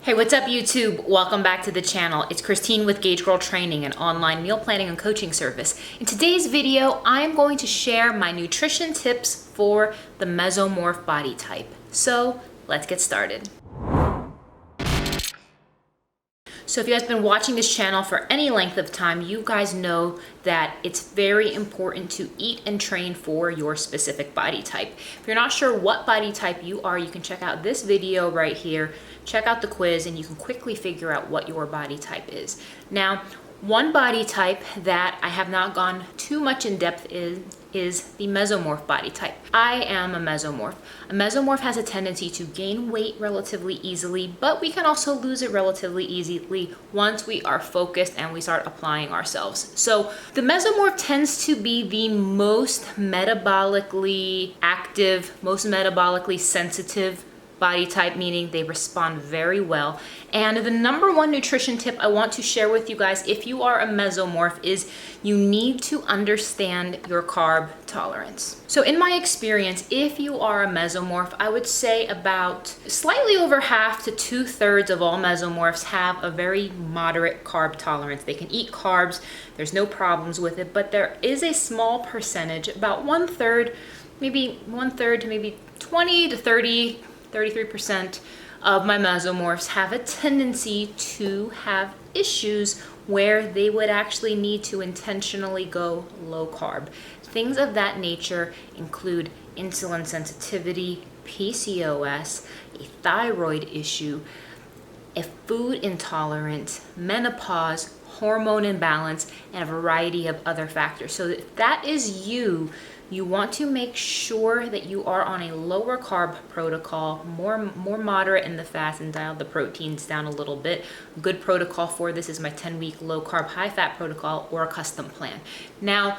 Hey, what's up YouTube? Welcome back to the channel. It's Christine with gaugegirltraining, an online meal planning and coaching service. In today's video, I am going to share my nutrition tips for the Mesomorph body type. So let's get started. So if you guys have been watching this channel for any length of time, you guys know that it's very important to eat and train for your specific body type. If you're not sure what body type you are, you can check out this video right here, check out the quiz, and you can quickly figure out what your body type is. Now, one body type that I have not gone too much in depth is the Mesomorph body type. I am a Mesomorph. A Mesomorph has a tendency to gain weight relatively easily, but we can also lose it relatively easily once we are focused and we start applying ourselves. So the Mesomorph tends to be the most metabolically active, most metabolically sensitive body type, meaning they respond very well. And the number one nutrition tip I want to share with you guys if you are a Mesomorph is you need to understand your carb tolerance. So in my experience, if you are a Mesomorph, I would say about slightly over half to 2/3 of all Mesomorphs have a very moderate carb tolerance. They can eat carbs, there's no problems with it, but there is a small percentage, about 1/3, maybe 1/3 to maybe 20 to 30, 33% of my Mesomorphs have a tendency to have issues where they would actually need to intentionally go low carb. Things of that nature include insulin sensitivity, PCOS, a thyroid issue, a food intolerance, menopause, hormone imbalance, and a variety of other factors. So if that is you want to make sure that you are on a lower carb protocol, more moderate in the fats, and dial the proteins down a little bit. A good protocol for this is my 10-week low carb, high fat protocol or a custom plan. Now,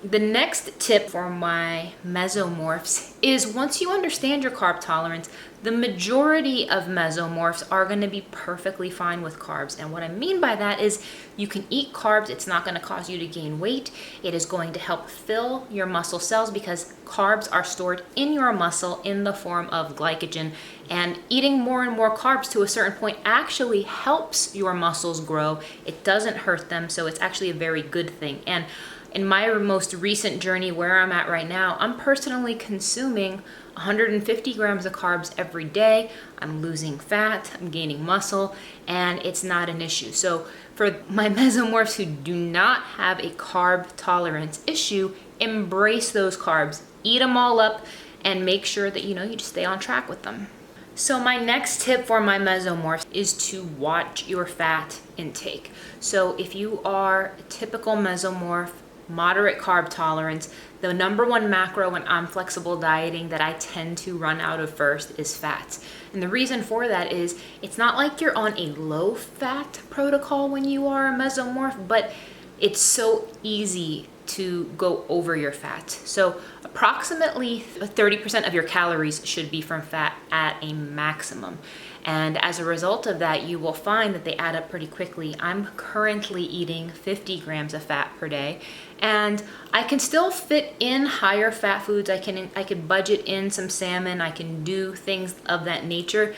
the next tip for my Mesomorphs is once you understand your carb tolerance, the majority of Mesomorphs are going to be perfectly fine with carbs. And what I mean by that is you can eat carbs. It's not going to cause you to gain weight. It is going to help fill your muscle cells because carbs are stored in your muscle in the form of glycogen. And eating more and more carbs to a certain point actually helps your muscles grow. It doesn't hurt them. So it's actually a very good thing. And in my most recent journey where I'm at right now, I'm personally consuming 150 grams of carbs every day. I'm losing fat, I'm gaining muscle, and it's not an issue. So for my Mesomorphs who do not have a carb tolerance issue, embrace those carbs, eat them all up, and make sure that you just stay on track with them. So my next tip for my Mesomorphs is to watch your fat intake. So if you are a typical Mesomorph, moderate carb tolerance, the number one macro when I'm flexible dieting that I tend to run out of first is fats. And the reason for that is it's not like you're on a low fat protocol when you are a Mesomorph, but it's so easy to go over your fat. So approximately 30% of your calories should be from fat at a maximum. And as a result of that, you will find that they add up pretty quickly. I'm currently eating 50 grams of fat per day, and I can still fit in higher fat foods. I can budget in some salmon. I can do things of that nature,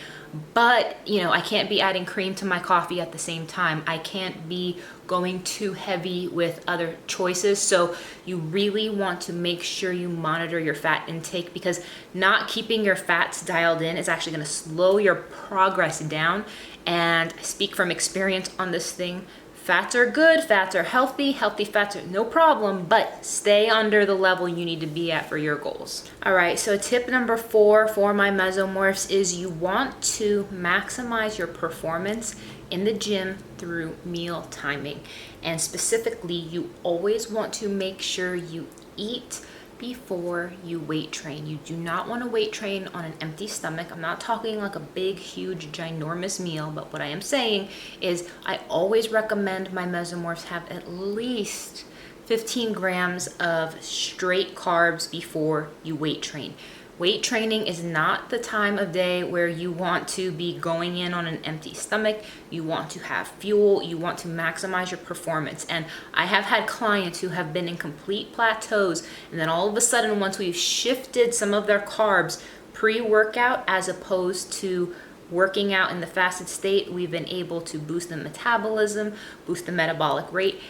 but I can't be adding cream to my coffee at the same time. I can't be going too heavy with other choices. So you really want to make sure you monitor your fat intake, because not keeping your fats dialed in is actually going to slow your progress down. And I speak from experience on this thing. Fats are good, fats are healthy fats are no problem, but stay under the level you need to be at for your goals. All right, so tip number 4 for my Mesomorphs is you want to maximize your performance in the gym through meal timing. And specifically, you always want to make sure you eat before you weight train. You do not want to weight train on an empty stomach. I'm not talking like a big, huge, ginormous meal, but what I am saying is I always recommend my Mesomorphs have at least 15 grams of straight carbs before you weight train. Weight training is not the time of day where you want to be going in on an empty stomach. You want to have fuel. You want to maximize your performance. And I have had clients who have been in complete plateaus, and then all of a sudden, once we've shifted some of their carbs pre-workout as opposed to working out in the fasted state, we've been able to boost the metabolism, boost the metabolic rate,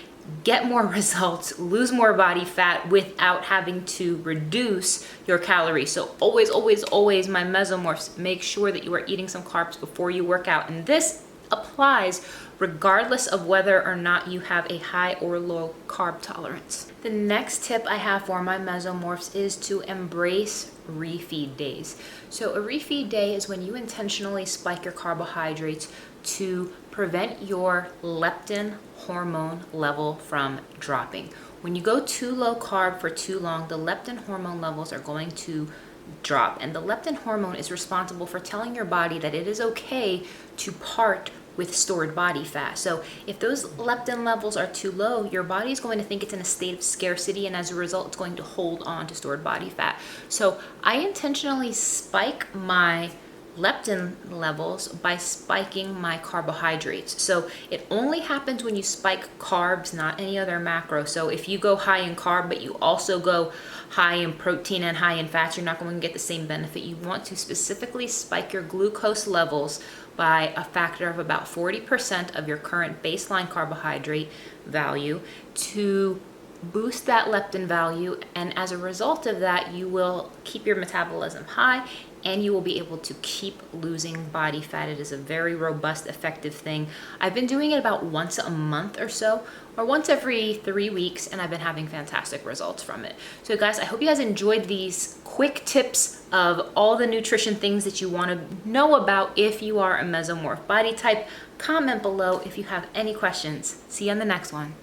get more results, lose more body fat without having to reduce your calories. So always, always, always, my mesomorphs, make sure that you are eating some carbs before you work out. And this applies regardless of whether or not you have a high or low carb tolerance. The next tip I have for my mesomorphs is to embrace refeed days. So a refeed day is when you intentionally spike your carbohydrates to prevent your leptin hormone level from dropping. When you go too low carb for too long, the leptin hormone levels are going to drop, and the leptin hormone is responsible for telling your body that it is okay to part with stored body fat. So if those leptin levels are too low, your body is going to think it's in a state of scarcity, and as a result, it's going to hold on to stored body fat. So I intentionally spike my leptin levels by spiking my carbohydrates. So it only happens when you spike carbs, not any other macro. So if you go high in carb, but you also go high in protein and high in fats, you're not going to get the same benefit. You want to specifically spike your glucose levels by a factor of about 40% of your current baseline carbohydrate value to boost that leptin value, and as a result of that, you will keep your metabolism high and you will be able to keep losing body fat. It is a very robust, effective thing. I've been doing it about once a month or so, or once every 3 weeks, and I've been having fantastic results from it. So guys, I hope you guys enjoyed these quick tips of all the nutrition things that you want to know about if you are a mesomorph body type. Comment below if you have any questions. See you on the next one.